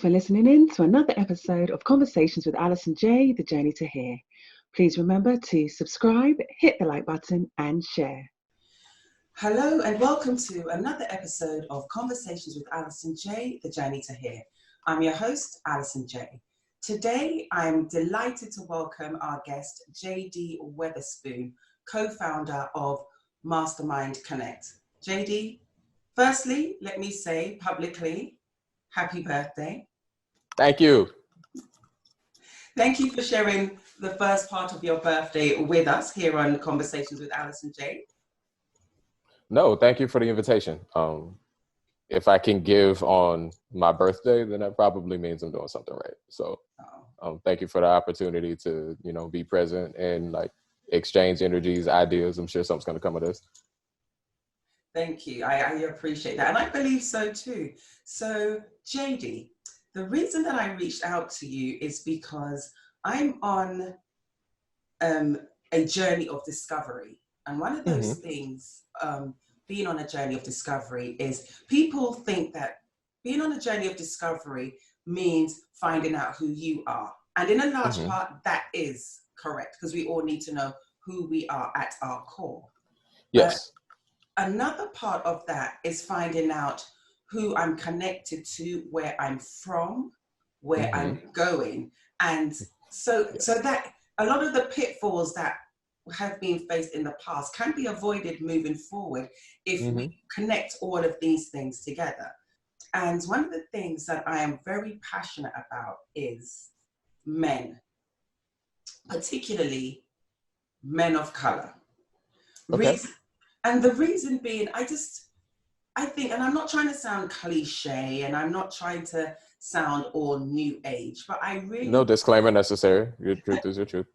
for listening in to another episode of Conversations with Alison J, The Journey to Here. Please remember to subscribe, hit the like button and share. Hello and welcome to another episode of Conversations with Alison J, The Journey to Here. I'm your host, Alison J. Today, I'm delighted to welcome our guest, JD Weatherspoon, co-founder of Mastermind Connect. JD, firstly, let me say publicly, happy birthday. Thank you. Thank you for sharing the first part of your birthday with us here on Conversations with Alison J. No, thank you for the invitation. If I can give on my birthday, then that probably means I'm doing something right. So thank you for the opportunity to, be present and exchange energies, ideas. I'm sure something's going to come of this. Thank you. I appreciate that. And I believe so too. So JD, the reason that I reached out to you is because I'm on a journey of discovery. And one of those things, being on a journey of discovery, is people think that being on a journey of discovery means finding out who you are. And in a large part, that is correct, because we all need to know who we are at our core. Yes. But another part of that is finding out who I'm connected to, where I'm from, where I'm going. And so that a lot of the pitfalls that have been faced in the past can be avoided moving forward if we connect all of these things together. And one of the things that I am very passionate about is men, particularly men of color. Okay. And the reason being, I think, and I'm not trying to sound cliche, and I'm not trying to sound all new age, but I really... No disclaimer necessary. Your truth is your truth.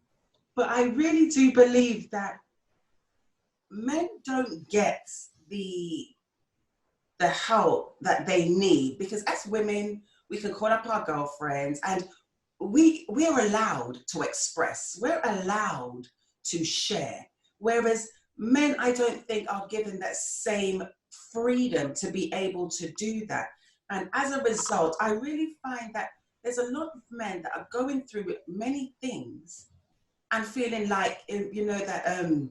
But I really do believe that men don't get the help that they need, because as women, we can call up our girlfriends and we are allowed to express, we're allowed to share. Whereas men, I don't think, are given that same freedom to be able to do that. And as a result, I really find that there's a lot of men that are going through many things and feeling like, that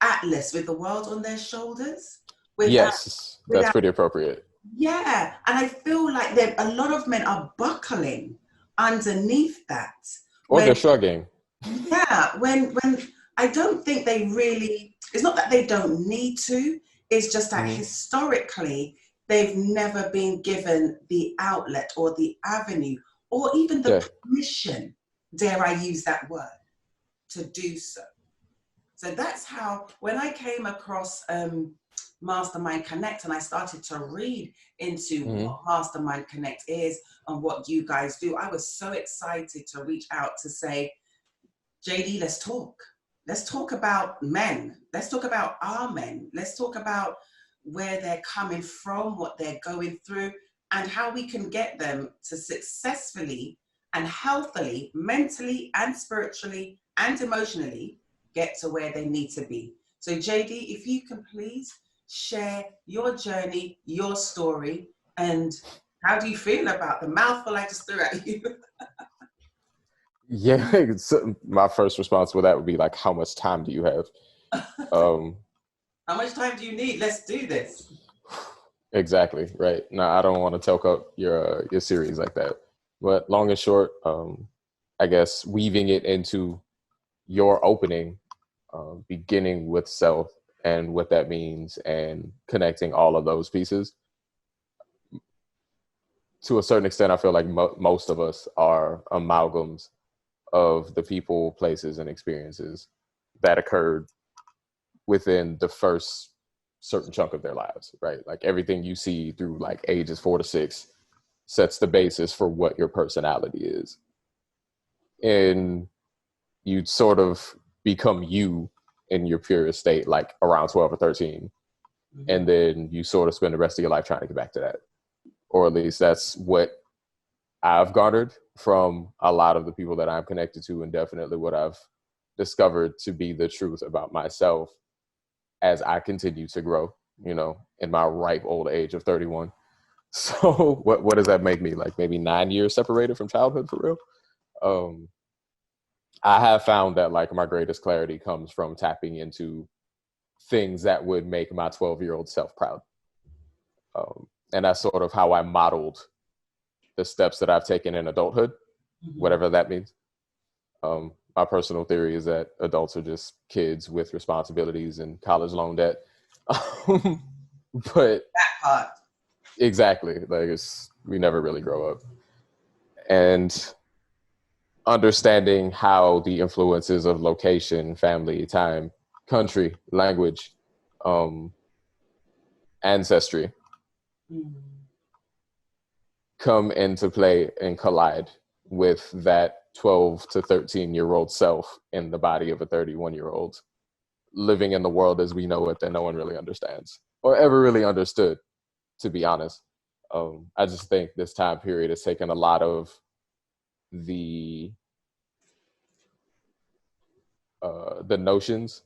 atlas with the world on their shoulders. Yes, that's pretty appropriate. Yeah, and I feel like a lot of men are buckling underneath that. Or they're shrugging. Yeah, when I don't think they really, it's not that they don't need to, it's just that historically, they've never been given the outlet or the avenue or even the permission, dare I use that word, to do so. So that's how, when I came across Mastermind Connect and I started to read into what Mastermind Connect is and what you guys do, I was so excited to reach out to say, JD, let's talk. Let's talk about men. Let's talk about our men. Let's talk about where they're coming from, what they're going through, and how we can get them to successfully and healthily, mentally and spiritually and emotionally get to where they need to be. So JD, if you can please share your journey, your story, and how do you feel about the mouthful I just threw at you? Yeah, so my first response with that would be like, how much time do you have? How much time do you need? Let's do this. Exactly, right. No, I don't want to talk up your series like that. But long and short, I guess weaving it into your opening, beginning with self and what that means and connecting all of those pieces. To a certain extent, I feel like most of us are amalgams of the people, places, and experiences that occurred within the first certain chunk of their lives, right? Like everything you see through like ages 4 to 6 sets the basis for what your personality is. And you sort of become you in your purest state, like around 12 or 13. And then you sort of spend the rest of your life trying to get back to that. Or at least that's what I've garnered from a lot of the people that I'm connected to, and definitely what I've discovered to be the truth about myself as I continue to grow, in my ripe old age of 31. So what does that make me? Like maybe 9 years separated from childhood for real? I have found that like my greatest clarity comes from tapping into things that would make my 12-year-old self proud. And that's sort of how I modeled the steps that I've taken in adulthood, whatever that means. My personal theory is that adults are just kids with responsibilities and college loan debt. But That part. exactly, like we never really grow up. And understanding how the influences of location, family, time, country, language, ancestry come into play and collide with that 12 to 13-year-old self in the body of a 31-year-old living in the world as we know it that no one really understands or ever really understood, to be honest. I just think this time period has taken a lot of the notions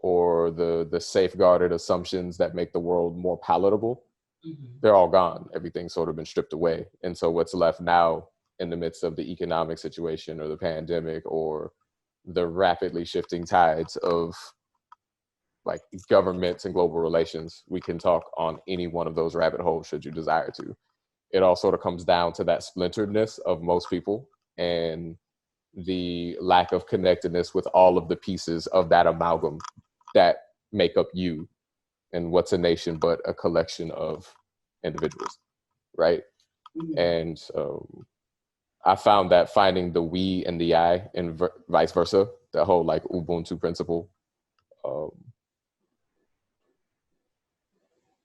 or the safeguarded assumptions that make the world more palatable. They're all gone. Everything's sort of been stripped away. And so what's left now in the midst of the economic situation or the pandemic or the rapidly shifting tides of like governments and global relations, we can talk on any one of those rabbit holes should you desire to. It all sort of comes down to that splinteredness of most people and the lack of connectedness with all of the pieces of that amalgam that make up you. And what's a nation but a collection of individuals, right? And I found that finding the we and the I and vice versa, the whole like Ubuntu principle,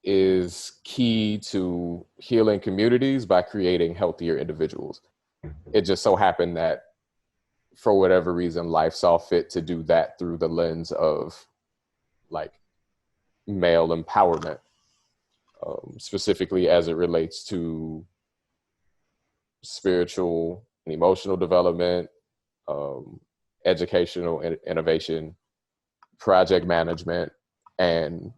is key to healing communities by creating healthier individuals. It just so happened that for whatever reason, life saw fit to do that through the lens of like male empowerment, specifically as it relates to spiritual and emotional development, educational innovation, project management, and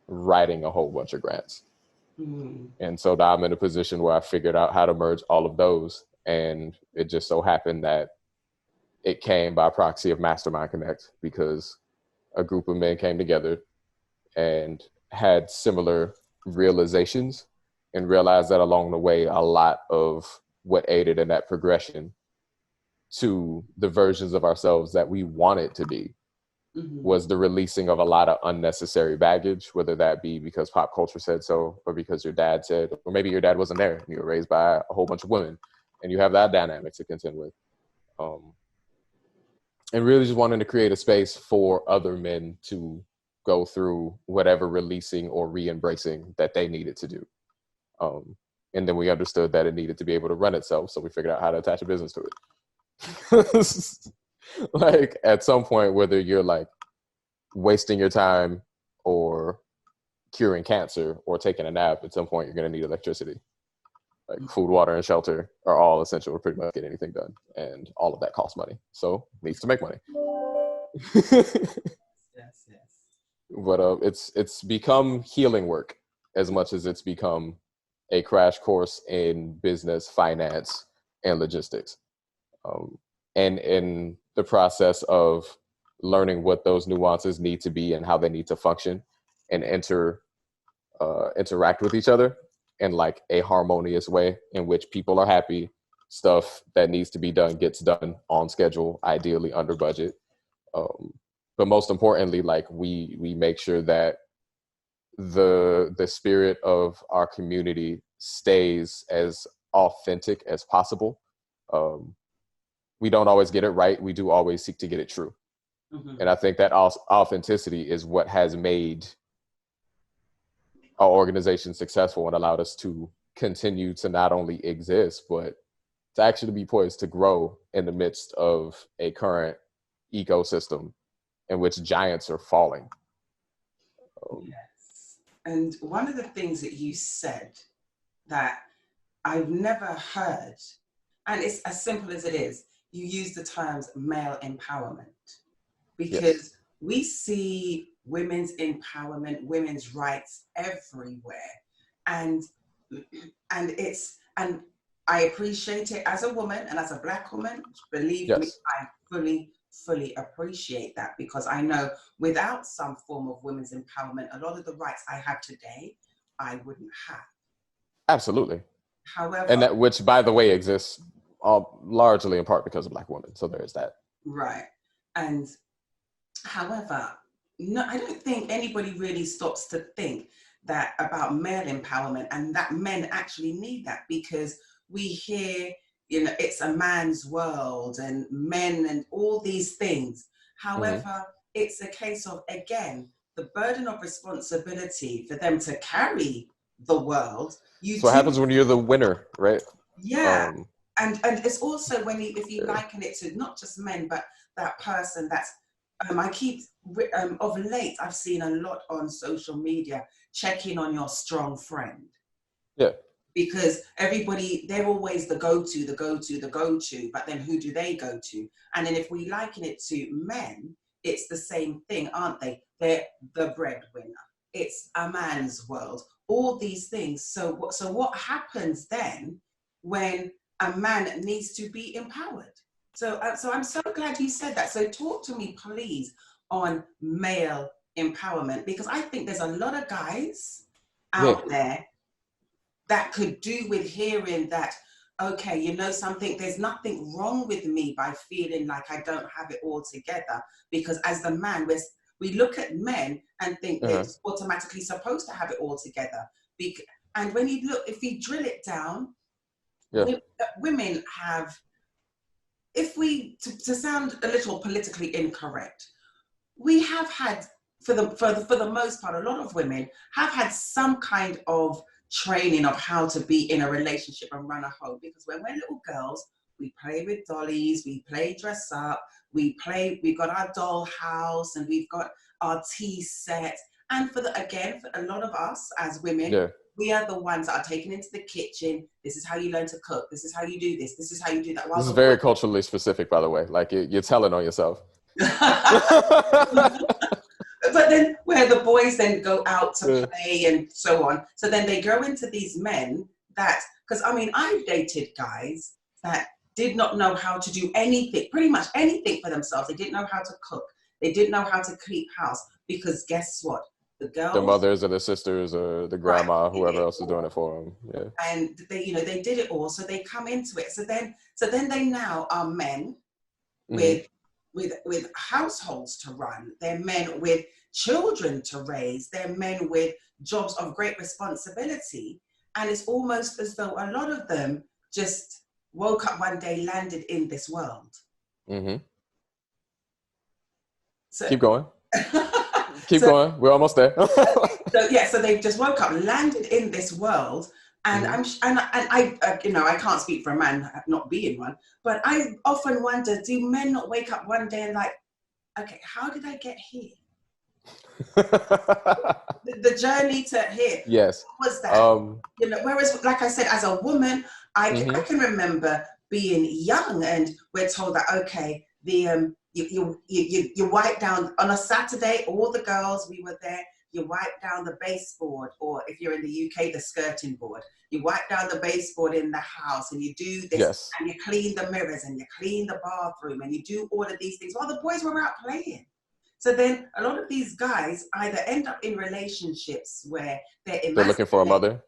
writing a whole bunch of grants. And so now I'm in a position where I figured out how to merge all of those. And it just so happened that it came by proxy of Mastermind Connect because a group of men came together and had similar realizations and realized that along the way, a lot of what aided in that progression to the versions of ourselves that we wanted to be was the releasing of a lot of unnecessary baggage, whether that be because pop culture said so, or because your dad said, or maybe your dad wasn't there and you were raised by a whole bunch of women and you have that dynamic to contend with. And really just wanting to create a space for other men to go through whatever releasing or re-embracing that they needed to do. And then we understood that it needed to be able to run itself. So we figured out how to attach a business to it. Like at some point, whether you're like wasting your time or curing cancer or taking a nap, at some point you're going to need electricity. Like food, water, and shelter are all essential to pretty much get anything done. And all of that costs money. So it needs to make money. Yes. But it's become healing work as much as it's become a crash course in business, finance, and logistics. And in the process of learning what those nuances need to be and how they need to function and interact with each other in like a harmonious way in which people are happy, stuff that needs to be done gets done on schedule, ideally under budget. But most importantly, like we make sure that the spirit of our community stays as authentic as possible. We don't always get it right. We do always seek to get it true. And I think that authenticity is what has made our organization successful and allowed us to continue to not only exist, but to actually be poised to grow in the midst of a current ecosystem in which giants are falling. Yes. And one of the things that you said that I've never heard, and it's as simple as it is, you use the terms male empowerment, because we see women's empowerment, women's rights everywhere. And and I appreciate it as a woman and as a Black woman. Believe me, Yes. I fully appreciate that, because I know without some form of women's empowerment, a lot of the rights I have today, I wouldn't have. Absolutely. However, And that, which by the way exists largely in part because of Black women. So there is that. right. And however, no, I don't think anybody really stops to think that about male empowerment, and that men actually need that, because we hear, it's a man's world and men and all these things. However, it's a case of, again, the burden of responsibility for them to carry the world. So what happens when you're the winner, right? Yeah. And it's also when if you liken it to not just men, but that person that's, I keep, of late, I've seen a lot on social media, checking on your strong friend. Yeah. Because everybody, they're always the go-to, but then who do they go to? And then if we liken it to men, it's the same thing, aren't they? They're the breadwinner. It's a man's world, all these things. So what happens then when a man needs to be empowered? So I'm so glad you said that. So talk to me, please, on male empowerment, because I think there's a lot of guys out there that could do with hearing that, okay, you know something, there's nothing wrong with me by feeling like I don't have it all together, because as the man, we look at men and think they're automatically supposed to have it all together. And when you look, if you drill it down, women have, if we, to sound a little politically incorrect, we have had, for the most part, a lot of women have had some kind of training of how to be in a relationship and run a home. Because when we're little girls, we play with dollies, we play dress up, we've got our doll house, and we've got our tea set. And for a lot of us as women, we are the ones that are taken into the kitchen. This is how you learn to cook. This is how you do this. This is how you do that. This is very culturally specific, by the way. Like you're telling on yourself. But then where the boys then go out to play and so on. So then they grow into these men that, because I mean, I've dated guys that did not know how to do anything, pretty much anything for themselves. They didn't know how to cook. They didn't know how to keep house, because guess what? The girls, their mothers or their sisters or the grandma, whoever else is doing it for them. Yeah. And they did it all. So they come into it. So then they now are men with households to run. They're men with children to raise. They're men with jobs of great responsibility. And it's almost as though a lot of them just woke up one day, landed in this world. So, keep going. Keep going. We're almost there. So they've just woke up, landed in this world. And I can't speak for a man not being one, but I often wonder, do men not wake up one day and like, okay, how did I get here? the journey to here. Yes. What was that? Whereas, like I said, as a woman, I can remember being young, and we're told that, okay, you wipe down on a Saturday, all the girls, we were there. You wipe down the baseboard, or if you're in the UK, the skirting board. You wipe down the baseboard in the house, and you do this, and you clean the mirrors, and you clean the bathroom, and you do all of these things while the boys were out playing. So then a lot of these guys either end up in relationships where they're looking for a mother.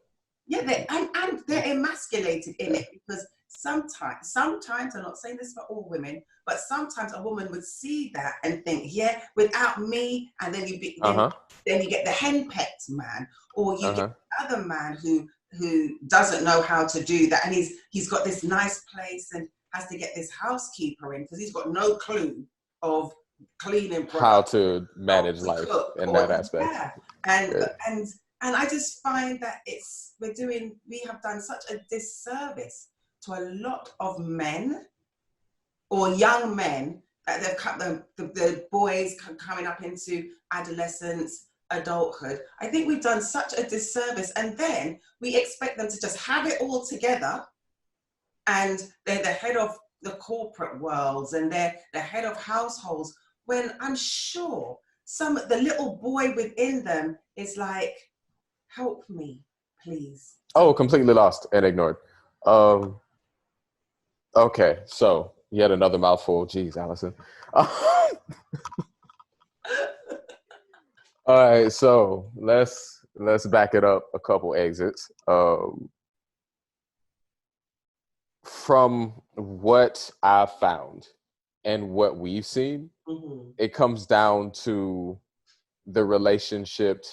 Yeah, and they're emasculated in it, because sometimes, I'm not saying this for all women, but sometimes a woman would see that and think, yeah, without me, and then then you get the henpecked man, or you get another man who doesn't know how to do that, and he's got this nice place and has to get this housekeeper in because he's got no clue of cleaning products, how to manage life in that aspect. And I just find that we have done such a disservice to a lot of men or young men, that they've cut the boys coming up into adolescence, adulthood. I think we've done such a disservice, and then we expect them to just have it all together, and they're the head of the corporate worlds, and they're the head of households, when I'm sure the little boy within them is like, help me. please. Oh, completely lost and ignored. Okay, so yet another mouthful. Jeez, Allison. All right, so let's back it up a couple exits. From what I've found and what we've seen, it comes down to the relationship,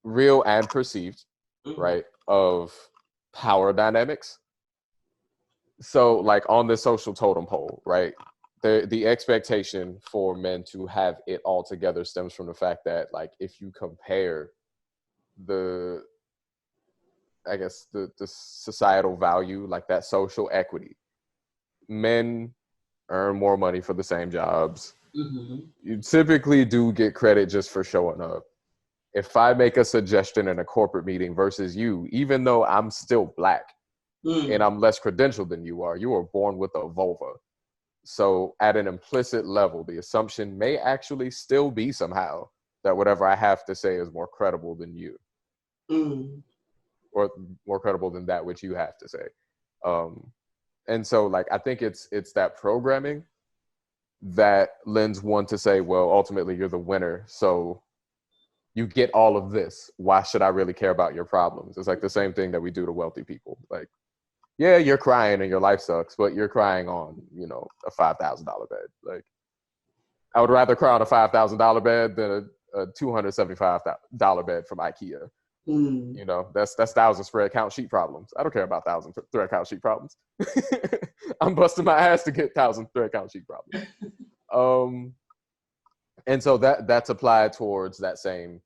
real and perceived, right, of power dynamics. So, like on the social totem pole, right, the expectation for men to have it all together stems from the fact that, like, if you compare the, I guess, the societal value, like that social equity, men earn more money for the same jobs. You typically do get credit just for showing up. If I make a suggestion in a corporate meeting versus you, even though I'm still Black and I'm less credentialed than you were born with a vulva. So at an implicit level, the assumption may actually still be somehow that whatever I have to say is more credible than you. Or more credible than that which you have to say. And so, like, I think it's that programming that lends one to say, well, ultimately you're the winner, so you get all of this. Why should I really care about your problems? It's like the same thing that we do to wealthy people. Like, yeah, you're crying and your life sucks, but you're crying on, you know, a $5,000 bed. Like, I would rather cry on a $5,000 bed than a $275 bed from IKEA. You know, that's 1,000 spread count sheet problems. I don't care about 1,000 thread count sheet problems. I'm busting my ass to get 1,000 thread count sheet problems. And so that's applied towards that same,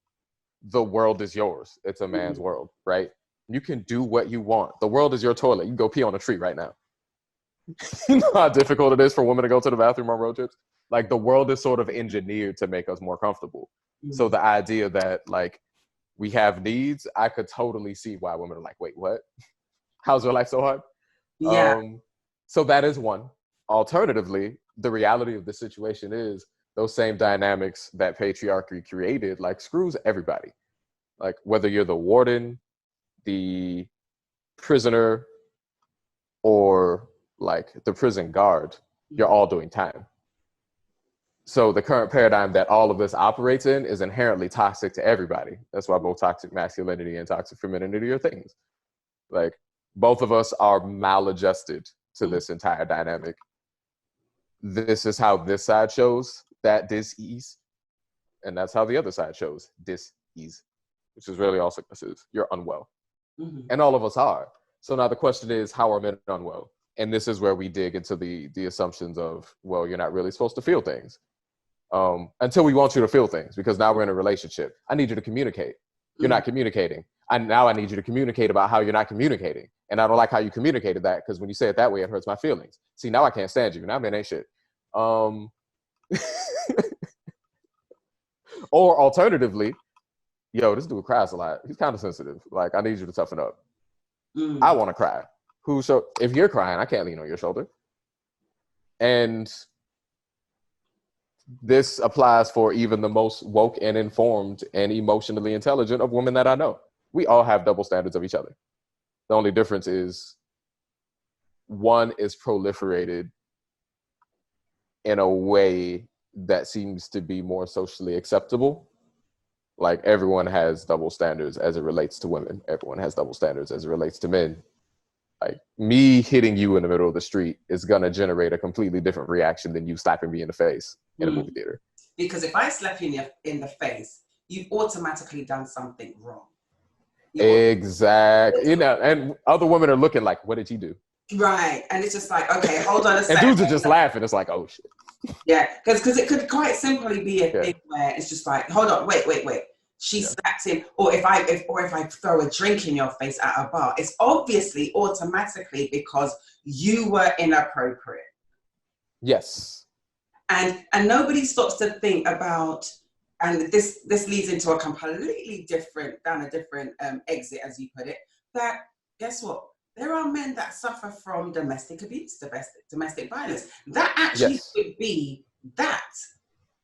the world is yours. It's a man's world, right? You can do what you want. The world is your toilet. You can go pee on a tree right now. You know how difficult it is for women to go to the bathroom on road trips? Like, the world is sort of engineered to make us more comfortable. So the idea that, like, we have needs, I could totally see why women are like, wait, what? How's your life so hard? Yeah. So that is one. Alternatively, the reality of the situation is those same dynamics that patriarchy created, like, screws everybody. Like, whether you're the warden, the prisoner, or like the prison guard, you're all doing time. So the current paradigm that all of this operates in is inherently toxic to everybody. That's why both toxic masculinity and toxic femininity are things. Like, both of us are maladjusted to this entire dynamic. This is how this side shows that dis-ease, and that's how the other side shows dis-ease, which is really all sickness is. You're unwell. And all of us are. So now the question is, how are men unwell? And this is where we dig into the assumptions of, well, you're not really supposed to feel things. Until we want you to feel things, because now we're in a relationship. I need you to communicate. You're not communicating. Now I need you to communicate about how you're not communicating. And I don't like how you communicated that, because when you say it that way, it hurts my feelings. See, now I can't stand you. Now men ain't shit. Or alternatively, yo, this dude cries a lot. He's kind of sensitive. Like, I need you to toughen up. I want to cry. If you're crying, I can't lean on your shoulder. And this applies for even the most woke and informed and emotionally intelligent of women that I know. We all have double standards of each other. The only difference is one is proliferated in a way that seems to be more socially acceptable. Like, everyone has double standards as it relates to women. Everyone has double standards as it relates to men. Like, me hitting you in the middle of the street is going to generate a completely different reaction than you slapping me in the face in a movie theater. Because if I slap you in the face, you've automatically done something wrong. Exactly. You know, and other women are looking like, what did he do? Right. And it's just like, okay, hold on a second. And dudes are just laughing. It's like, oh, shit. Yeah, because it could quite simply be a thing where it's just like, hold on, wait. She slapped him, or if I throw a drink in your face at a bar, it's obviously automatically because you were inappropriate. Yes. And nobody stops to think about, and this leads into a completely different exit, as you put it, that guess what? There are men that suffer from domestic abuse, domestic violence. That actually could be that.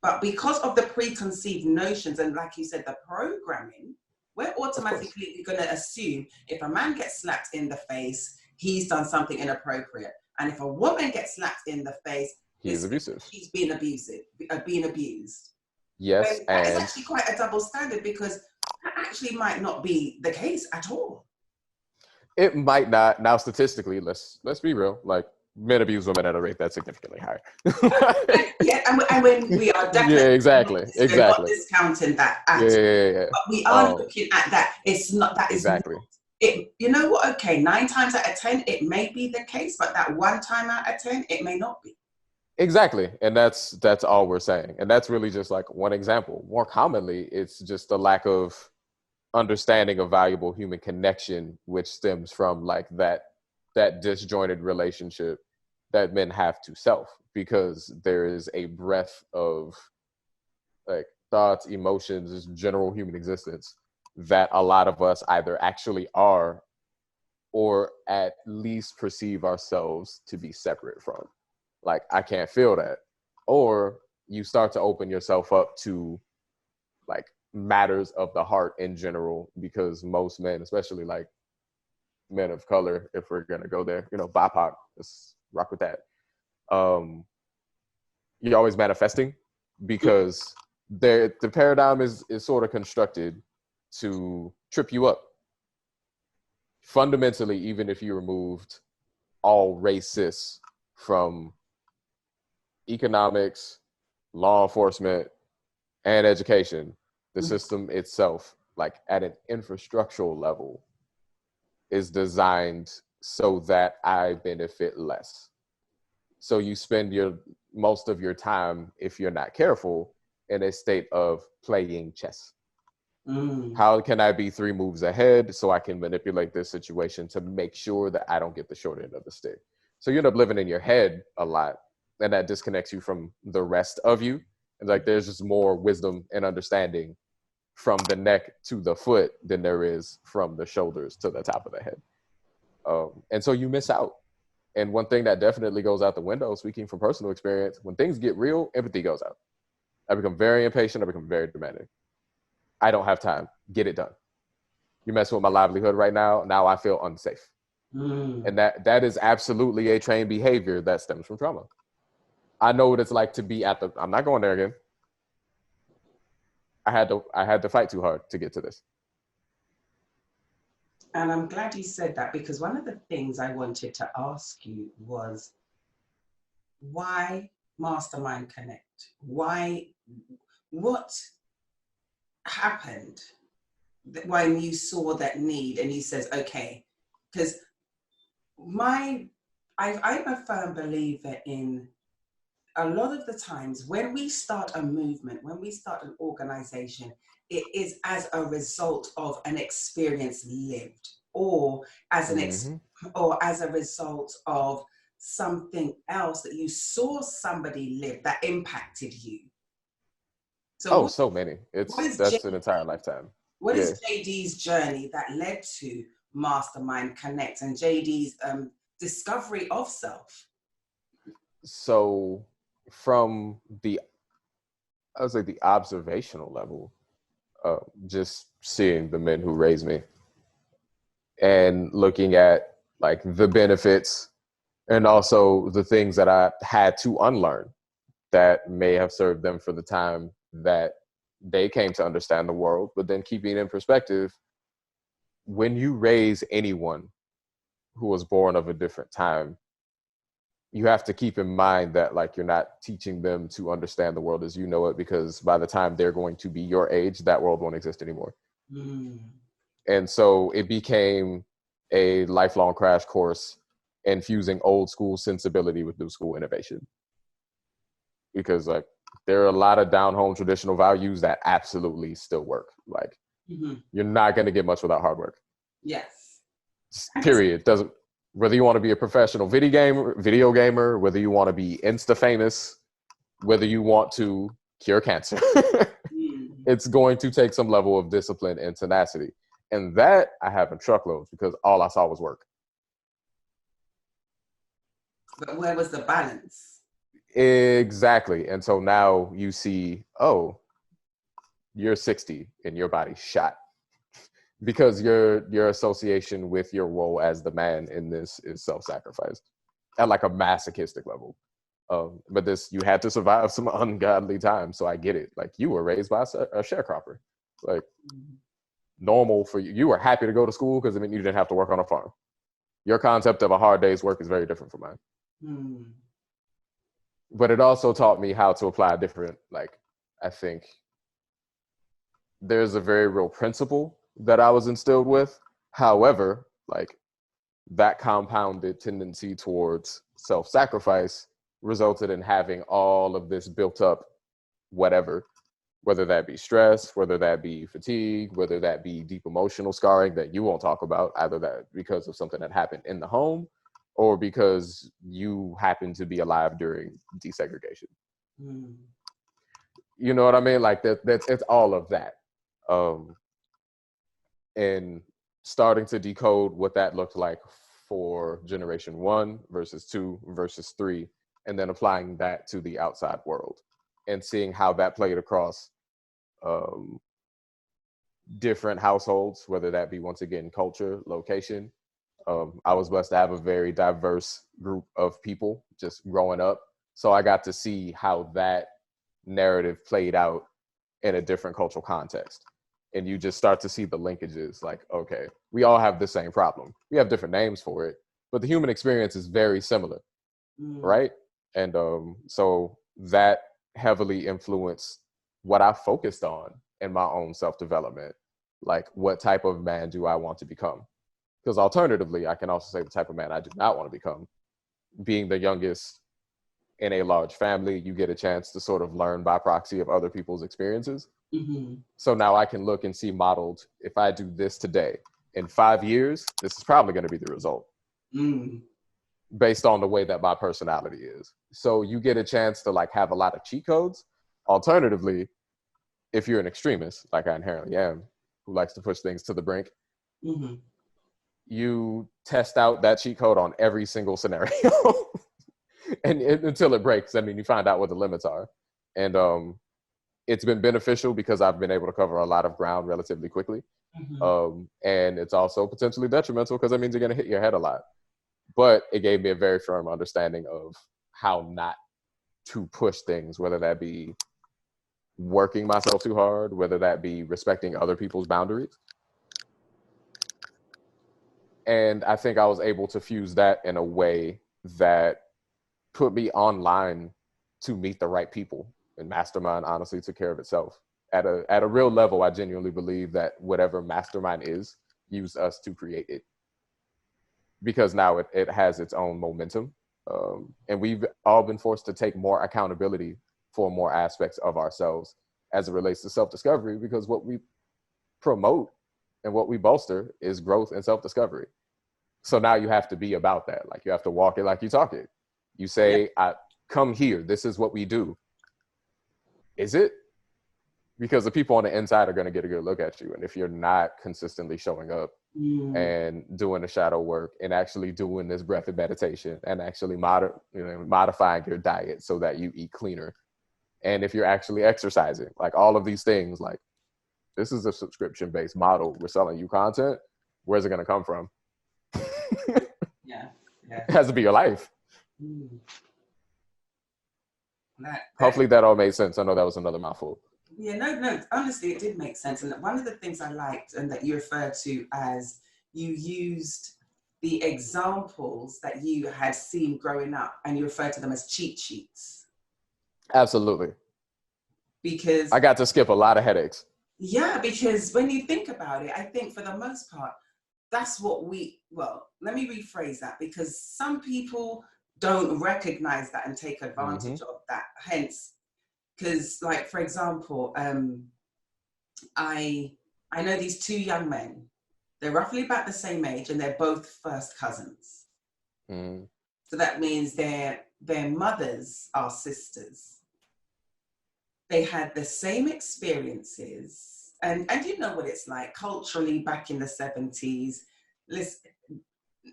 But because of the preconceived notions and, like you said, the programming, we're automatically going to assume if a man gets slapped in the face, he's done something inappropriate. And if a woman gets slapped in the face, He's abusive. She's being abusive, being abused. Yes, and that is actually quite a double standard, because that actually might not be the case at all. It might not. Now, statistically, let's be real. Like, men abuse women at a rate that's significantly higher. and when we are definitely we're not discounting that at all. But we are looking at that. It's not that is exactly. You know what? Okay, 9 times out of 10, it may be the case, but that 1 time out of 10, it may not be. Exactly, and that's all we're saying, and that's really just like one example. More commonly, it's just a lack of understanding of valuable human connection, which stems from like that disjointed relationship that men have to self, because there is a breadth of like thoughts, emotions, general human existence that a lot of us either actually are or at least perceive ourselves to be separate from. Like, I can't feel that. Or you start to open yourself up to like matters of the heart in general, because most men, especially like men of color, if we're gonna go there, BIPOC, let's rock with that. You're always manifesting, because the paradigm is sort of constructed to trip you up. Fundamentally, even if you removed all racists from economics, law enforcement, and education, the system itself, like at an infrastructural level, is designed so that I benefit less. So you spend most of your time, if you're not careful, in a state of playing chess. How can I be 3 moves ahead so I can manipulate this situation to make sure that I don't get the short end of the stick? So you end up living in your head a lot, and that disconnects you from the rest of you. And like, there's just more wisdom and understanding from the neck to the foot than there is from the shoulders to the top of the head. And so you miss out. And one thing that definitely goes out the window, speaking from personal experience, when things get real, empathy goes out. I become very impatient. I become very demanding. I don't have time. Get it done. You're messing with my livelihood right now. Now I feel unsafe. And that is absolutely a trained behavior that stems from trauma. I know what it's like to be I'm not going there again. I had to fight too hard to get to this. And I'm glad you said that, because one of the things I wanted to ask you was, why Mastermind Connect? What happened when you saw that need and you says, okay, because I'm a firm believer in, a lot of the times when we start a movement, when we start an organization, it is as a result of an experience lived, or as as a result of something else that you saw somebody live that impacted you. So so many. That's an entire lifetime. What is JD's journey that led to Mastermind Connect and JD's discovery of self? So from the observational level, just seeing the men who raised me and looking at like the benefits and also the things that I had to unlearn that may have served them for the time that they came to understand the world. But then keeping it in perspective, when you raise anyone who was born of a different time, you have to keep in mind that like you're not teaching them to understand the world as you know it, because by the time they're going to be your age, that world won't exist anymore. And so it became a lifelong crash course infusing old school sensibility with new school innovation. Because like there are a lot of down home traditional values that absolutely still work. Like you're not going to get much without hard work. Yes. Period. Doesn't, whether you want to be a professional video gamer, whether you want to be Insta famous, whether you want to cure cancer, it's going to take some level of discipline and tenacity. And that I have in truckloads, because all I saw was work. But where was the balance? Exactly. And so now you see, oh, you're 60 and your body's shot. because your association with your role as the man in this is self-sacrifice at like a masochistic level. But you had to survive some ungodly times, so I get it. Like, you were raised by a sharecropper, like normal for you. You were happy to go to school because it meant you didn't have to work on a farm. Your concept of a hard day's work is very different from mine. But it also taught me how to apply different, like, I think there's a very real principle that I was instilled with. However, like, that compounded tendency towards self-sacrifice resulted in having all of this built up, whether that be stress, whether that be fatigue, whether that be deep emotional scarring that you won't talk about, either that because of something that happened in the home or because you happen to be alive during desegregation. You know what I mean? Like, it's all of that. And starting to decode what that looked like for generation 1 versus 2 versus 3, and then applying that to the outside world and seeing how that played across different households, whether that be, once again, culture, location. I was blessed to have a very diverse group of people just growing up. So I got to see how that narrative played out in a different cultural context. And you just start to see the linkages, like, okay, we all have the same problem. We have different names for it, but the human experience is very similar, right? And so that heavily influenced what I focused on in my own self-development. Like, what type of man do I want to become? Because alternatively, I can also say the type of man I do not want to become. Being the youngest in a large family, you get a chance to sort of learn by proxy of other people's experiences. So now I can look and see modeled, if I do this today, in 5 years, this is probably going to be the result based on the way that my personality is. So you get a chance to, like, have a lot of cheat codes. Alternatively, if you're an extremist, like I inherently am, who likes to push things to the brink, you test out that cheat code on every single scenario and until it breaks. I mean, you find out what the limits are. And it's been beneficial because I've been able to cover a lot of ground relatively quickly. And it's also potentially detrimental because that means you're going to hit your head a lot. But it gave me a very firm understanding of how not to push things, whether that be working myself too hard, whether that be respecting other people's boundaries. And I think I was able to fuse that in a way that put me online to meet the right people. And Mastermind honestly took care of itself. At a real level, I genuinely believe that whatever Mastermind is, used us to create it. Because now it has its own momentum. And we've all been forced to take more accountability for more aspects of ourselves as it relates to self-discovery, because what we promote and what we bolster is growth and self-discovery. So now you have to be about that. Like, you have to walk it like you talk it. You say, I come here, this is what we do. Is it? Because the people on the inside are going to get a good look at you. And if you're not consistently showing up and doing the shadow work and actually doing this breath of meditation and actually modifying your diet so that you eat cleaner, and if you're actually exercising, like, all of these things, like, this is a subscription-based model. We're selling you content. Where's it going to come from? It has to be your life. Hopefully that all made sense. I know that was another mouthful. Yeah, no, honestly, it did make sense. And one of the things I liked and that you referred to as, you used the examples that you had seen growing up and you referred to them as cheat sheets. Absolutely. Because I got to skip a lot of headaches. Yeah, because when you think about it, I think for the most part, that's what let me rephrase that, because some people don't recognize that and take advantage of that. Hence, because, like, for example, I know these two young men. They're roughly about the same age and they're both first cousins. So that means their mothers are sisters. They had the same experiences, and you know what it's like culturally back in the 70s. Listen,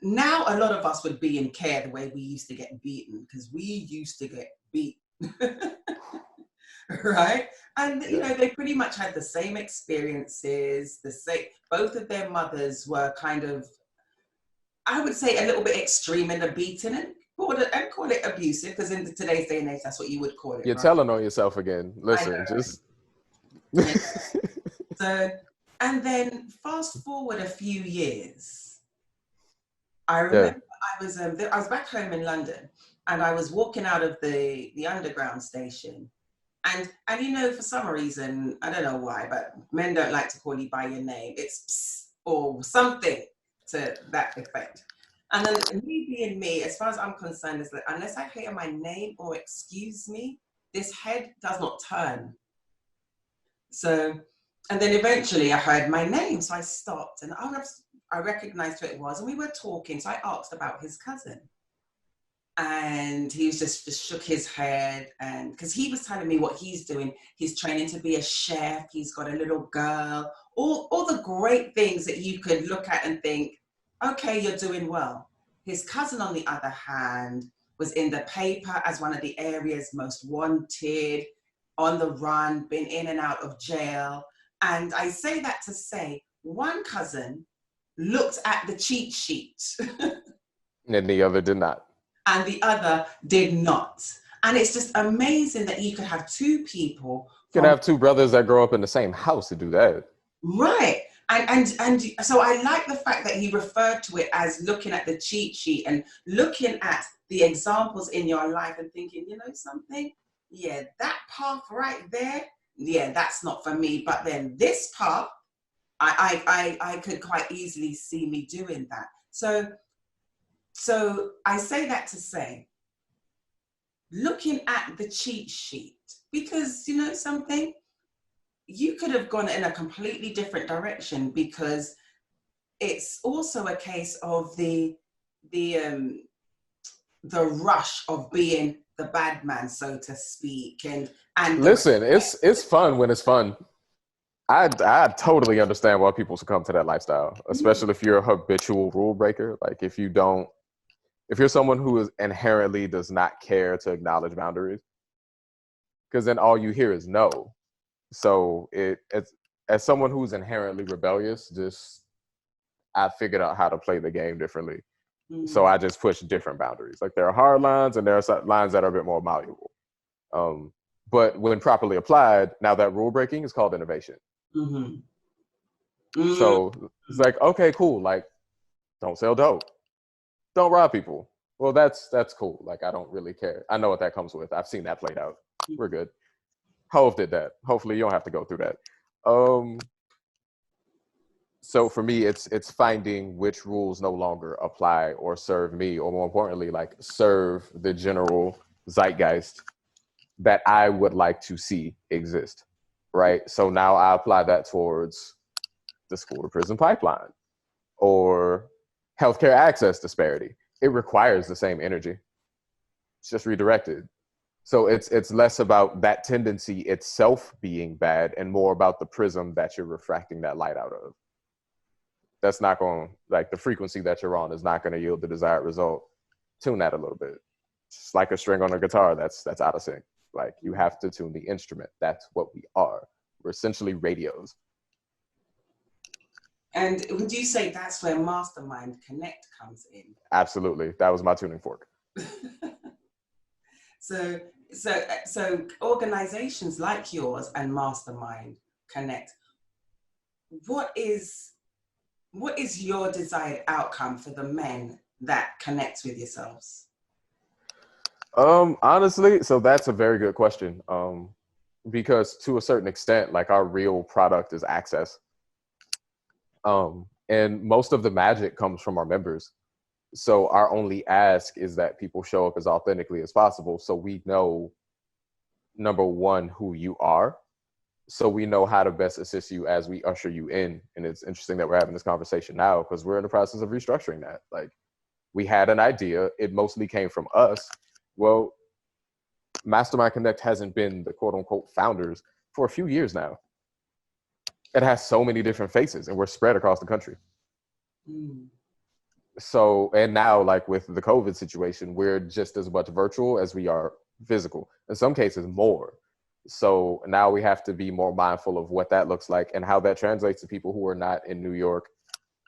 now a lot of us would be in care the way we used to get beaten, because we used to get beat, right? And you know, they pretty much had the same experiences. Both of their mothers were kind of, I would say, a little bit extreme in the beating, and call it abusive, because in today's day and age, that's what you would call it. You're right? telling on yourself again. Listen, just. Yeah. So, and then fast forward a few years. I remember I was back home in London, and I was walking out of the underground station, and you know, for some reason, I don't know why, but men don't like to call you by your name. It's psst, or something to that effect. And then me being me, as far as I'm concerned, is that unless I hear my name or excuse me, this head does not turn. So, and then eventually I heard my name, so I stopped, and I recognized who it was, and we were talking. So I asked about his cousin, and he was just shook his head, and because he was telling me what he's doing, he's training to be a chef, he's got a little girl, all the great things that you could look at and think, okay, you're doing well. His cousin, on the other hand, was in the paper as one of the area's most wanted, on the run, been in and out of jail. And I say that to say, one cousin looked at the cheat sheet. And the other did not. And the other did not. And it's just amazing that you could have two people. You can have two brothers that grow up in the same house to do that. Right. And so I like the fact that he referred to it as looking at the cheat sheet and looking at the examples in your life and thinking, you know something? Yeah, that path right there, yeah, that's not for me. But then this path, I could quite easily see me doing that. So I say that to say, looking at the cheat sheet, because you know something, you could have gone in a completely different direction, because it's also a case of the rush of being the bad man, so to speak, and listen, it's fun when it's fun. I totally understand why people succumb to that lifestyle, especially if you're a habitual rule breaker. Like if you're someone who is inherently does not care to acknowledge boundaries, because then all you hear is no. So it's as someone who's inherently rebellious, I figured out how to play the game differently. So I just push different boundaries. Like there are hard lines and there are lines that are a bit more malleable. But when properly applied, now that rule breaking is called innovation. So it's like, okay, cool. Like, don't sell dope. Don't rob people. Well, that's cool. Like, I don't really care. I know what that comes with. I've seen that played out. We're good. Hove did that. Hopefully you don't have to go through that. So for me, it's finding which rules no longer apply or serve me, or more importantly, like serve the general zeitgeist that I would like to see exist, right? So now I apply that towards the school to prison pipeline or healthcare access disparity. It requires the same energy. It's just redirected. So it's less about that tendency itself being bad and more about the prism that you're refracting that light out of. That's not going, like the frequency that you're on is not going to yield the desired result. Tune that a little bit. Just like a string on a guitar that's out of sync. Like you have to tune the instrument. That's what we are. We're essentially radios. And would you say that's where Mastermind Connect comes in? Absolutely. That was my tuning fork. So organizations like yours and Mastermind Connect, what is your desired outcome for the men that connect with yourselves? Honestly, so that's a very good question. Because to a certain extent, like our real product is access. And most of the magic comes from our members. So our only ask is that people show up as authentically as possible. So we know, number one, who you are. So we know how to best assist you as we usher you in. And it's interesting that we're having this conversation now because we're in the process of restructuring that. Like we had an idea. It mostly came from us. Well, Mastermind Connect hasn't been the quote unquote founders for a few years now. It has so many different faces and we're spread across the country. So, and now like with the COVID situation, we're just as much virtual as we are physical. In some cases more. So now we have to be more mindful of what that looks like and how that translates to people who are not in New York,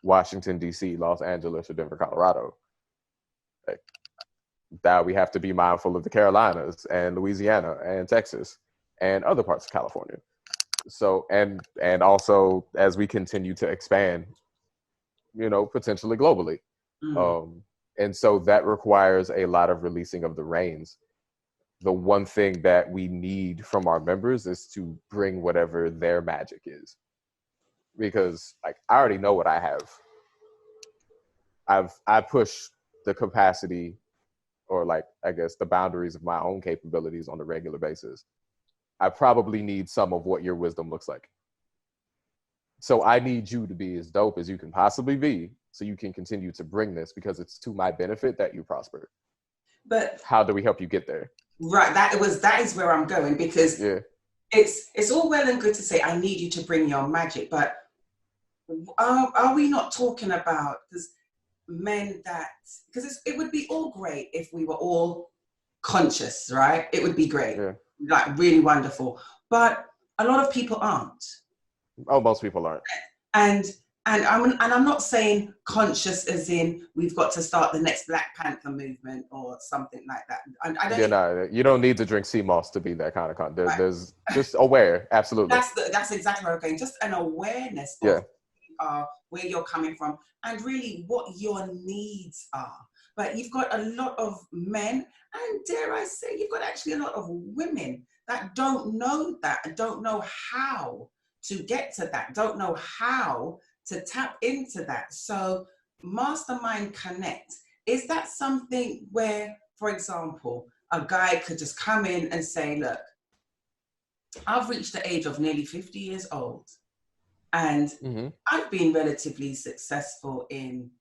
Washington, D.C., Los Angeles, or Denver, Colorado. Like, that we have to be mindful of the Carolinas and Louisiana and Texas and other parts of California. So, and also as we continue to expand, potentially globally. And so that requires a lot of releasing of the reins. The one thing that we need from our members is to bring whatever their magic is. Because like, I already know what I have. I push the capacity, or like, I guess the boundaries of my own capabilities on a regular basis. I probably need some of what your wisdom looks like. So I need you to be as dope as you can possibly be, so you can continue to bring this, because it's to my benefit that you prosper. But how do we help you get there? Right, that is where I'm going, because it's all well and good to say I need you to bring your magic, but are we not talking about, because it would be all great if we were all conscious, right? It would be great, like really wonderful, but a lot of people aren't. Oh, most people aren't. And I'm not saying conscious as in we've got to start the next Black Panther movement or something like that. You don't need to drink sea moss to be that kind of There's just aware, absolutely. That's exactly where I'm going. Just an awareness of where you're coming from and really what your needs are. But you've got a lot of men, and dare I say, you've got actually a lot of women that don't know that and don't know how to get to that, don't know how to tap into that. So Mastermind Connect, is that something where, for example, a guy could just come in and say, look, I've reached the age of nearly 50 years old, and I've been relatively successful in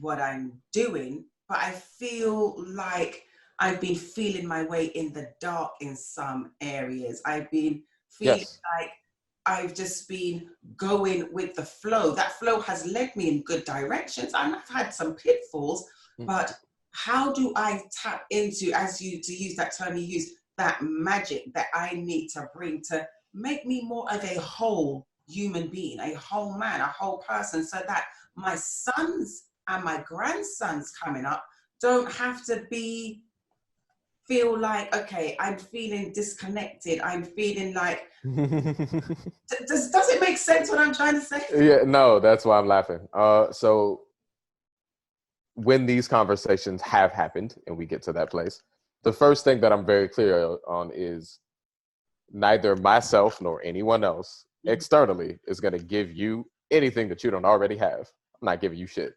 what I'm doing, but I feel like I've been feeling my way in the dark in some areas. I've been feeling like I've just been going with the flow. That flow has led me in good directions, and I've had some pitfalls, but how do I tap into, to use that term you use, that magic that I need to bring to make me more of a whole human being, a whole man, a whole person, so that my sons and my grandsons coming up don't have to feel like, okay, I'm feeling disconnected. I'm feeling like, does it make sense what I'm trying to say? Yeah, no, that's why I'm laughing. So when these conversations have happened and we get to that place, the first thing that I'm very clear on is neither myself nor anyone else externally is going to give you anything that you don't already have. I'm not giving you shit.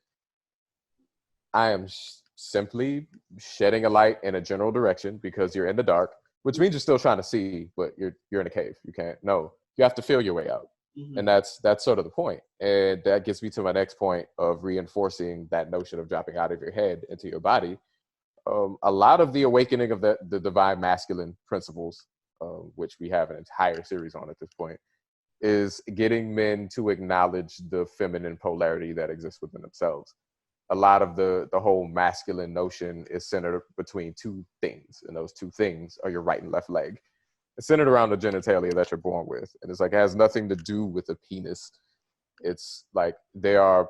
I am simply shedding a light in a general direction because you're in the dark, which means you're still trying to see, but you're in a cave. You can't. No, you have to feel your way out. And that's sort of the point. And that gets me to my next point of reinforcing that notion of dropping out of your head into your body. A lot of the awakening of the divine masculine principles, which we have an entire series on at this point, is getting men to acknowledge the feminine polarity that exists within themselves. A lot of the whole masculine notion is centered between two things, and those two things are your right and left leg. It's centered around the genitalia that you're born with, and it's like it has nothing to do with the penis. It's like they are,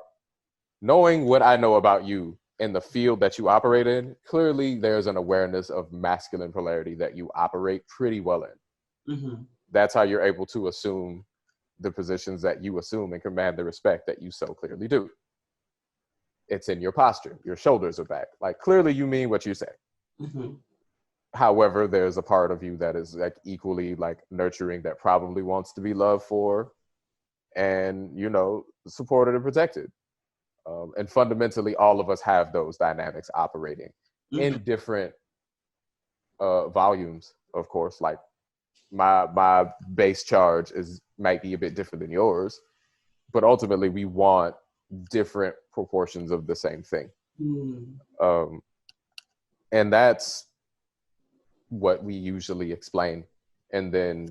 knowing what I know about you in the field that you operate in, clearly there's an awareness of masculine polarity that you operate pretty well in. That's how you're able to assume the positions that you assume and command the respect that you so clearly do. It's in your posture. Your shoulders are back. Like, clearly you mean what you say. However, there's a part of you that is like equally like nurturing, that probably wants to be loved for and, supported and protected. And fundamentally, all of us have those dynamics operating in different volumes, of course. Like my base charge might be a bit different than yours, but ultimately we want different proportions of the same thing. And that's what we usually explain. And then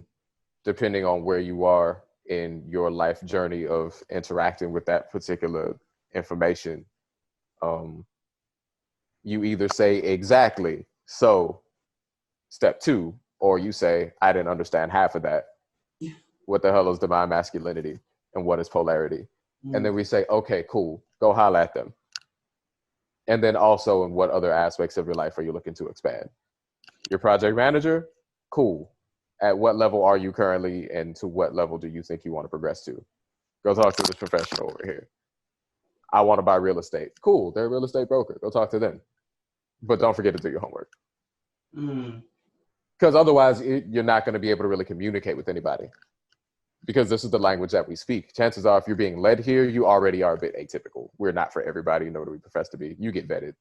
depending on where you are in your life journey of interacting with that particular information, you either say exactly so, step 2, or you say, I didn't understand half of that. Yeah. What the hell is divine masculinity and what is polarity? Mm. And then we say, okay, cool, go holler at them. And then also, in what other aspects of your life are you looking to expand? Your project manager, cool. At what level are you currently, and to what level do you think you want to progress to? Go talk to this professional over here. I want to buy real estate. Cool, they're a real estate broker. Go talk to them. But don't forget to do your homework. Because otherwise, you're not going to be able to really communicate with anybody. Because this is the language that we speak. Chances are, if you're being led here, you already are a bit atypical. We're not for everybody, nor do we profess to be. You get vetted.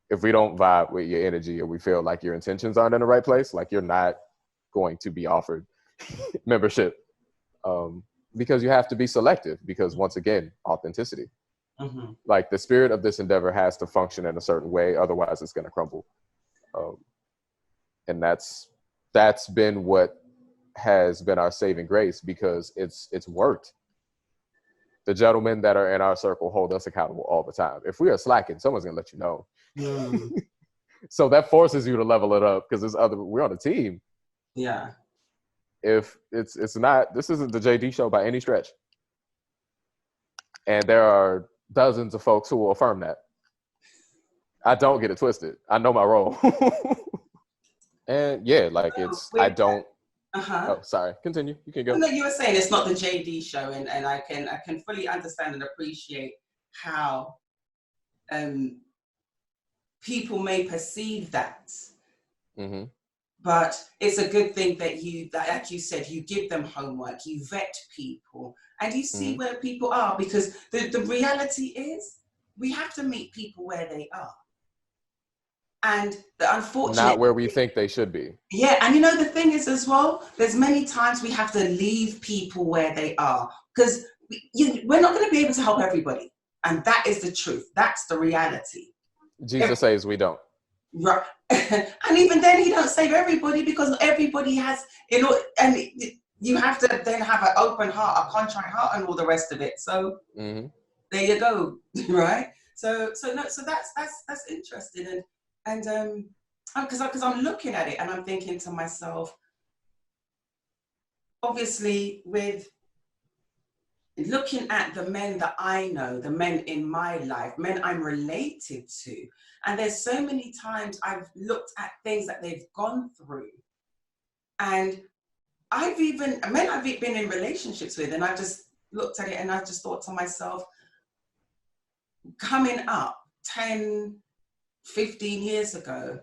If we don't vibe with your energy, or we feel like your intentions aren't in the right place, like you're not going to be offered membership. Because you have to be selective, because once again, authenticity. Like the spirit of this endeavor has to function in a certain way, otherwise it's going to crumble. And that's been what has been our saving grace, because it's worked. The gentlemen that are in our circle hold us accountable all the time. If we are slacking, someone's gonna let you know. So that forces you to level it up, because we're on a team. Yeah. If it's not, this isn't the JD show by any stretch. And there are dozens of folks who will affirm that. I don't get it twisted. I know my role. And yeah, like oh, sorry. Continue. You can go. No, you were saying it's not the JD show, and I can fully understand and appreciate how people may perceive that. But it's a good thing that like you said, you give them homework, you vet people, and you see where people are, because the reality is we have to meet people where they are. And the unfortunate, not where we think they should be. Yeah, and you know the thing is as well, there's many times we have to leave people where they are, because we're not going to be able to help everybody, and that is the truth. That's the reality. Jesus says we don't. Right, and even then, he don't save everybody, because everybody has, and you have to then have an open heart, a contrite heart, and all the rest of it. So there you go, right? So that's interesting, and because I'm looking at it and I'm thinking to myself, obviously, with looking at the men that I know, the men in my life, men I'm related to, and there's so many times I've looked at things that they've gone through, and I've been in relationships with, and I just looked at it and I just thought to myself, coming up 10, 15 years ago,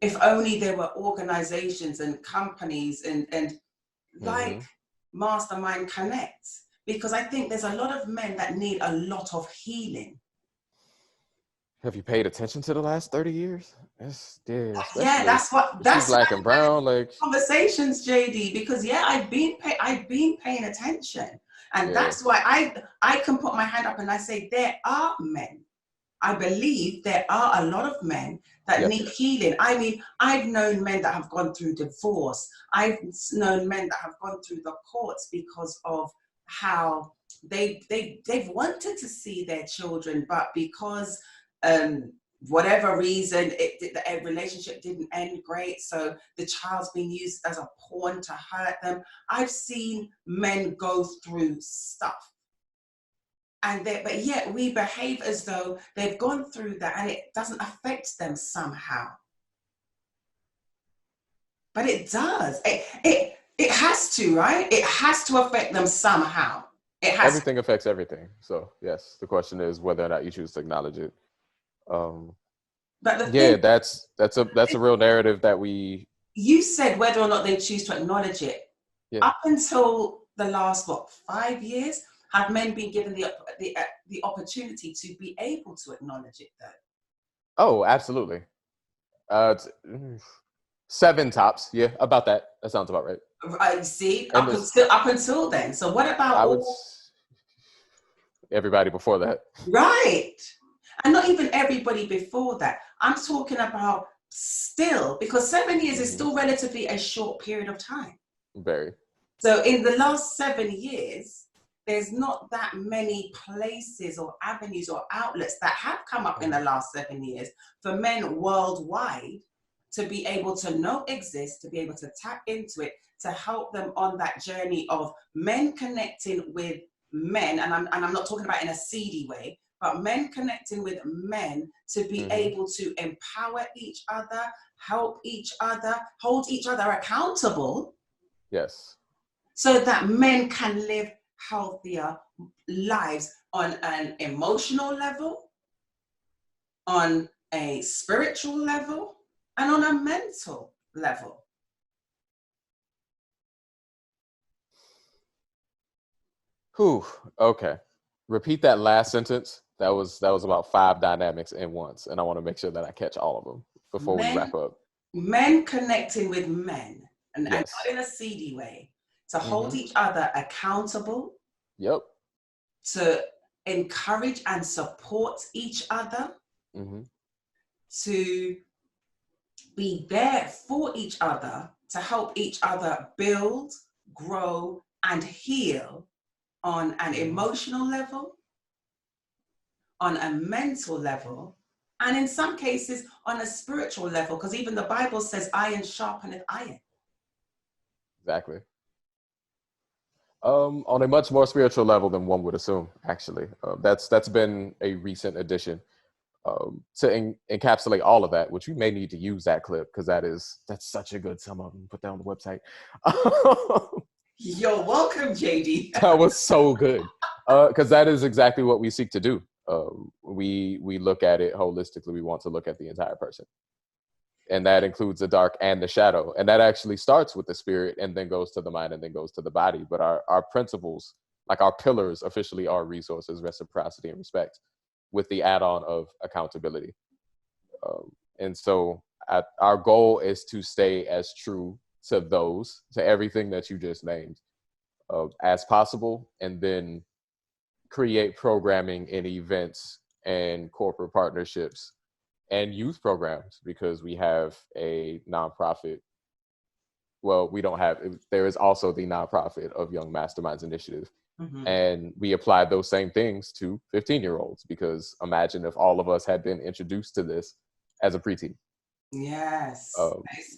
if only there were organizations and companies and like Mastermind Connect, because I think there's a lot of men that need a lot of healing. Have you paid attention to the last 30 years? That's black and brown, like conversations, JD, because I've been paying attention, and that's why I can put my hand up and I say there are men. I believe there are a lot of men that need healing. I mean, I've known men that have gone through divorce. I've known men that have gone through the courts because of how they've wanted to see their children, but because whatever reason, the relationship didn't end great, so the child's been used as a pawn to hurt them. I've seen men go through stuff. But yet we behave as though they've gone through that and it doesn't affect them somehow. But it does. It has to, right? It has to affect them somehow. Everything affects everything. So yes, the question is whether or not you choose to acknowledge it. But that's a real narrative that we. You said whether or not they choose to acknowledge it. Yeah. Up until the last 5 years. Have men been given the opportunity to be able to acknowledge it, though? Oh, absolutely. 7 tops. Yeah, about that. That sounds about right. I see. Up until then. So what about everybody before that? Right. And not even everybody before that. I'm talking about still, because 7 years is still relatively a short period of time. Very. So in the last 7 years, there's not that many places or avenues or outlets that have come up in the last 7 years for men worldwide to be able to know exists, to be able to tap into it, to help them on that journey of men connecting with men, and I'm not talking about in a seedy way, but men connecting with men to be able to empower each other, help each other, hold each other accountable. Yes. So that men can live healthier lives on an emotional level, on a spiritual level, and on a mental level. Whew. Okay. Repeat that last sentence. That was about 5 dynamics in once, and I want to make sure that I catch all of them before we wrap up. Men connecting with men, and Yes. not in a seedy way, to hold each other accountable. Yep. To encourage and support each other. To be there for each other, to help each other build, grow, and heal on an emotional level, on a mental level, and in some cases on a spiritual level, because even the Bible says iron sharpeneth iron. Exactly. On a much more spiritual level than one would assume, actually. That's been a recent addition to encapsulate all of that, which we may need to use that clip, because that's such a good sum up and put that on the website. You're welcome, JD. That was so good, because that is exactly what we seek to do. We look at it holistically. We want to look at the entire person, and that includes the dark and the shadow, and that actually starts with the spirit and then goes to the mind and then goes to the body. But our principles, like our pillars, officially are resources, reciprocity, and respect, with the add-on of accountability. And so our goal is to stay as true to everything that you just named, as possible, and then create programming and events and corporate partnerships and youth programs, because we have a nonprofit. Well, we don't have, there is also the nonprofit of Young Masterminds Initiative. And we apply those same things to 15-year-olds, because imagine if all of us had been introduced to this as a preteen. Yes.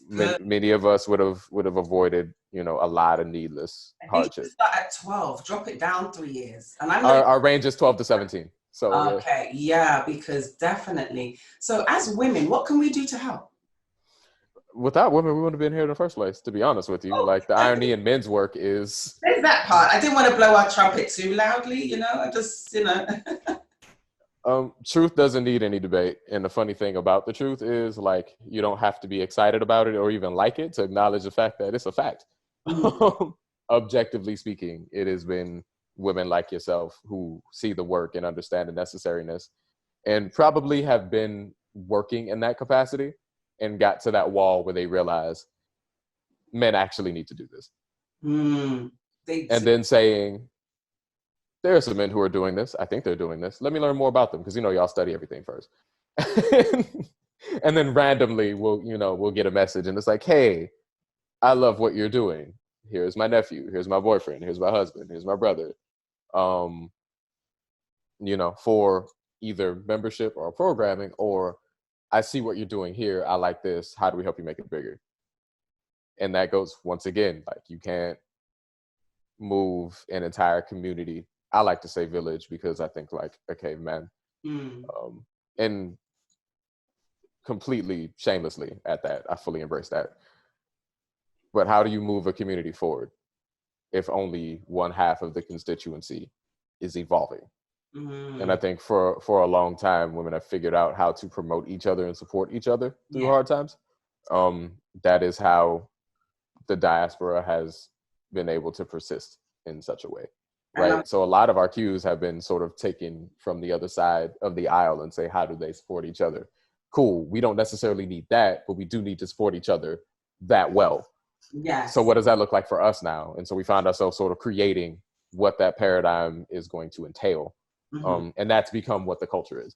Many of us would have avoided, a lot of needless hardship. Start at 12, drop it down 3 years. And our range is 12 to 17. So okay, yeah, because definitely. So as women, what can we do to help? Without women, we wouldn't have been here in the first place, to be honest with you. Like, the irony in men's work is... There's that part. I didn't want to blow our trumpet too loudly, I just, Truth doesn't need any debate. And the funny thing about the truth is, like, you don't have to be excited about it or even like it to acknowledge the fact that it's a fact. Objectively speaking, it has been women like yourself who see the work and understand the necessariness, and probably have been working in that capacity and got to that wall where they realize men actually need to do this. And then saying, there are some men who are doing this. I think they're doing this. Let me learn more about them, because y'all study everything first. And then randomly we'll get a message, and it's like, hey, I love what you're doing. Here's my nephew. Here's my boyfriend. Here's my husband. Here's my brother. For either membership or programming, or I see what you're doing here. I like this. How do we help you make it bigger? And that goes, once again, like, you can't move an entire community. I like to say village, because I think like a caveman. And completely shamelessly at that, I fully embrace that. But how do you move a community forward if only one half of the constituency is evolving? And I think for a long time, women have figured out how to promote each other and support each other through hard times. That is how the diaspora has been able to persist in such a way, right? So a lot of our cues have been sort of taken from the other side of the aisle and say, how do they support each other? Cool. We don't necessarily need that, but we do need to support each other that well. Yes. So what does that look like for us now? And so we found ourselves sort of creating what that paradigm is going to entail. And that's become what the culture is.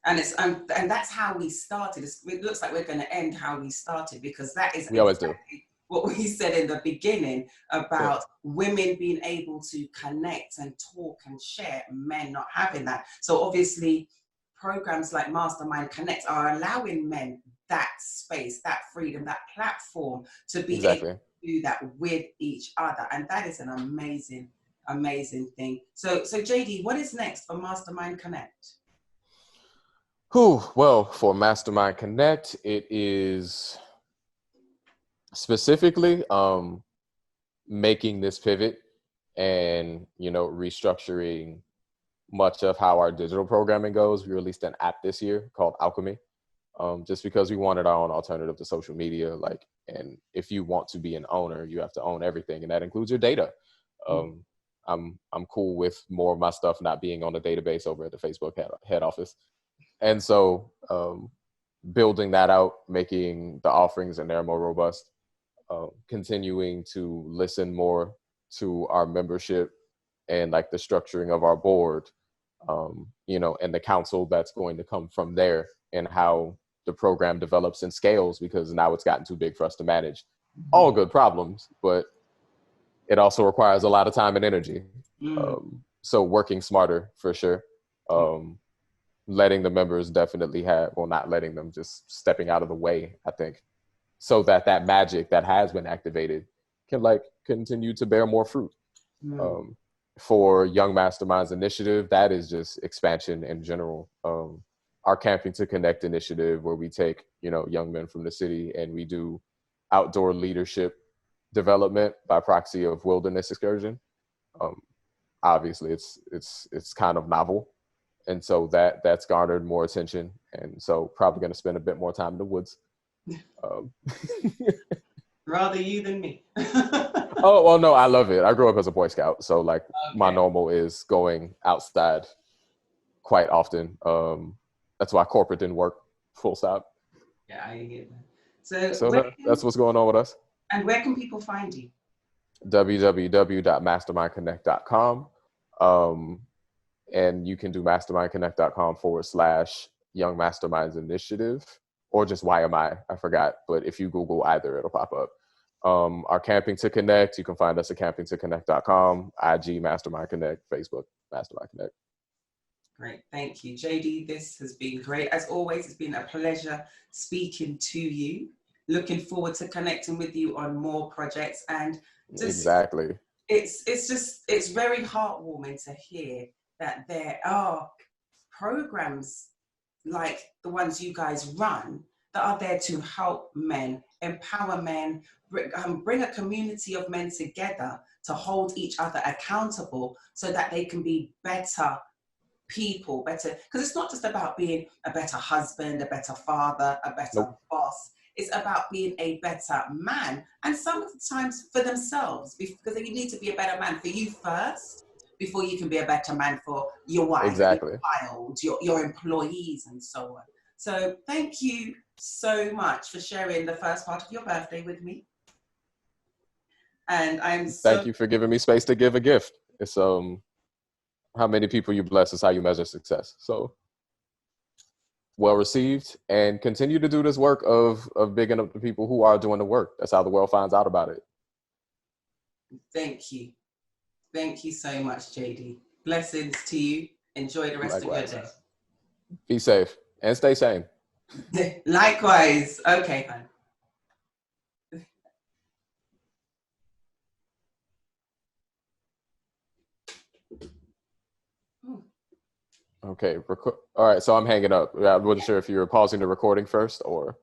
And it's and that's how we started. It looks like we're going to end how we started, because that is we always do what we said in the beginning about women being able to connect and talk and share, men not having that. So obviously programs like Mastermind Connect are allowing men that space, that freedom, that platform to be able to do that with each other. And that is an amazing, amazing thing. So JD, what is next for Mastermind Connect? Well, for Mastermind Connect, it is specifically making this pivot and, restructuring much of how our digital programming goes. We released an app this year called Alchemy, just because we wanted our own alternative to social media. And if you want to be an owner, you have to own everything, and that includes your data. I'm cool with more of my stuff not being on the database over at the Facebook head office. And so building that out, making the offerings in there more robust, continuing to listen more to our membership and the structuring of our board, and the council that's going to come from there, and how the program develops and scales, because now it's gotten too big for us to manage. All good problems, but it also requires a lot of time and energy. So working smarter for sure. Letting the members definitely not letting them, just stepping out of the way, I think, so that magic that has been activated can continue to bear more fruit. For Young Masterminds Initiative, that is just expansion in general. Our Camping to Connect initiative, where we take, young men from the city and we do outdoor leadership development by proxy of wilderness excursion. Obviously it's kind of novel. And so that's garnered more attention. And so probably going to spend a bit more time in the woods. Rather you than me. Oh, well, no, I love it. I grew up as a Boy Scout. So my normal is going outside quite often. That's why corporate didn't work, full stop. Yeah, I get that. So that's what's going on with us. And where can people find you? www.mastermindconnect.com. And you can do mastermindconnect.com/Young Masterminds Initiative, or just YMI. I forgot, but if you Google either, it'll pop up. Our Camping to Connect, you can find us at campingtoconnect.com, IG Mastermind Connect, Facebook Mastermind Connect. Great, thank you, JD. This has been great. As always, it's been a pleasure speaking to you. Looking forward to connecting with you on more projects, and exactly. It's very heartwarming to hear that there are programs like the ones you guys run that are there to help men, empower men, bring a community of men together to hold each other accountable so that they can be better people, because it's not just about being a better husband, a better father, a better boss. It's about being a better man, and sometimes for themselves, because you need to be a better man for you first before you can be a better man for your wife, your child, your employees, and so on. So thank you so much for sharing the first part of your birthday with me. And thank you for giving me space to give a gift. It's how many people you bless is how you measure success. So well received, and continue to do this work of bigging up the people who are doing the work. That's how the world finds out about it. Thank you. Thank you so much, JD. Blessings to you. Enjoy the rest of your day. Be safe and stay sane. Likewise. Okay. Okay. All right. So I'm hanging up. I wasn't sure if you were pausing the recording first or.